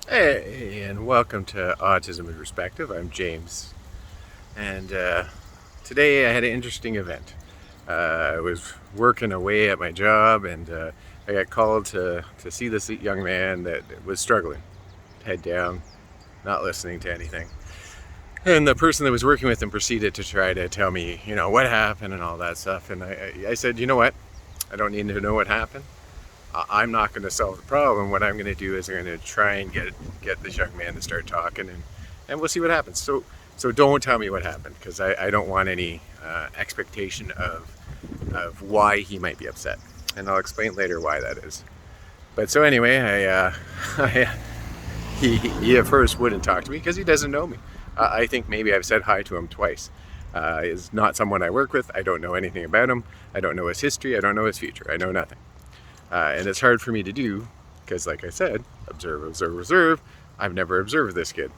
Hey, and welcome to Autism in Perspective. I'm James, and today I had an interesting event. I was working away at my job, and I got called to see this young man that was struggling, head down, not listening to anything. And the person that was working with him proceeded to try to tell me, what happened and all that stuff. And I said, you know what? I don't need to know what happened. I'm not going to solve the problem. What I'm going to do is I'm going to try and get this young man to start talking, and we'll see what happens. So don't tell me what happened, because I don't want any expectation of why he might be upset, and I'll explain later why that is. But so anyway, he at first wouldn't talk to me because he doesn't know me. I think maybe I've said hi to him twice. He's not someone I work with. I don't know anything about him. I don't know his history. I don't know his future. I know nothing. And it's hard for me to do because, like I said, observe, observe, observe. I've never observed this kid.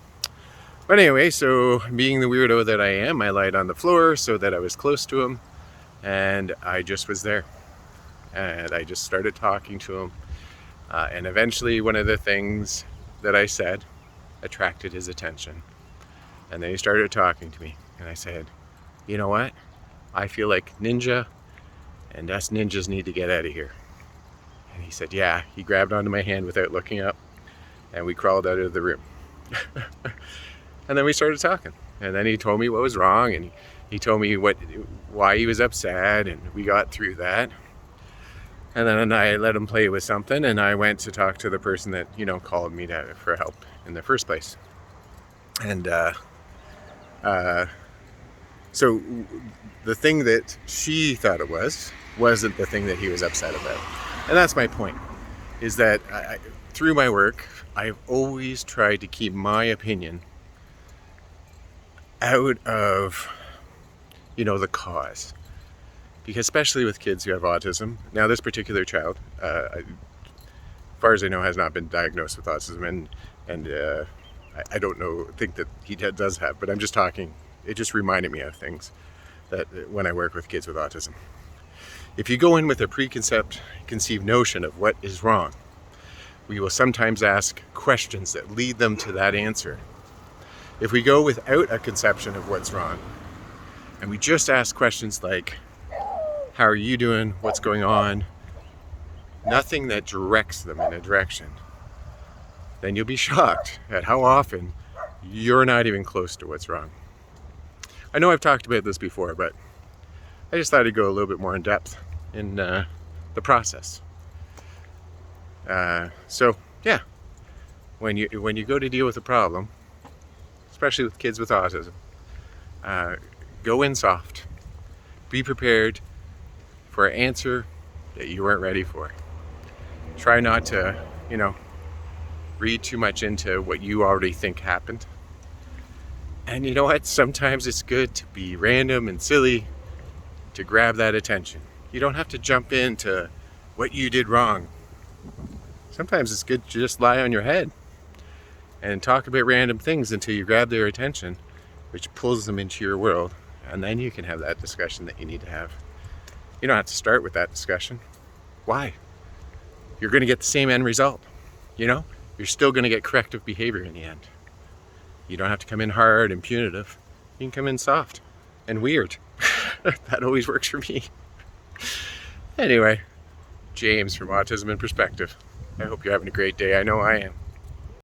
But anyway, so being the weirdo that I am, I lied on the floor so that I was close to him, and I just was there. And I just started talking to him. And eventually, one of the things that I said attracted his attention. And then he started talking to me. And I said, you know what? I feel like Ninja, and us ninjas need to get out of here. And he said, yeah. He grabbed onto my hand without looking up, and we crawled out of the room. And then we started talking. And then he told me what was wrong, and he told me why he was upset, and we got through that. And then I let him play with something, and I went to talk to the person that, called me for help in the first place. And so the thing that she thought it wasn't the thing that he was upset about. And that's my point, is that through my work, I've always tried to keep my opinion out of, the cause. Because especially with kids who have autism, now this particular child, as far as I know, has not been diagnosed with autism, and I don't think that he does have, but I'm just talking, it just reminded me of things that when I work with kids with autism. If you go in with a preconceived notion of what is wrong, we will sometimes ask questions that lead them to that answer. If we go without a conception of what's wrong, and we just ask questions like, how are you doing? What's going on? Nothing that directs them in a direction, then you'll be shocked at how often you're not even close to what's wrong. I know I've talked about this before, but I just thought I'd go a little bit more in depth in the process. So yeah, when you go to deal with a problem, especially with kids with autism, go in soft. Be prepared for an answer that you weren't ready for. Try not to, read too much into what you already think happened. And you know what? Sometimes it's good to be random and silly to grab that attention. You don't have to jump into what you did wrong. Sometimes it's good to just lie on your head and talk about random things until you grab their attention, which pulls them into your world, and then you can have that discussion that you need to have. You don't have to start with that discussion. Why? You're going to get the same end result. You're still going to get corrective behavior in the end. You don't have to come in hard and punitive. You can come in soft and weird. That always works for me. Anyway, James from Autism in Perspective. I hope you're having a great day. I know I am.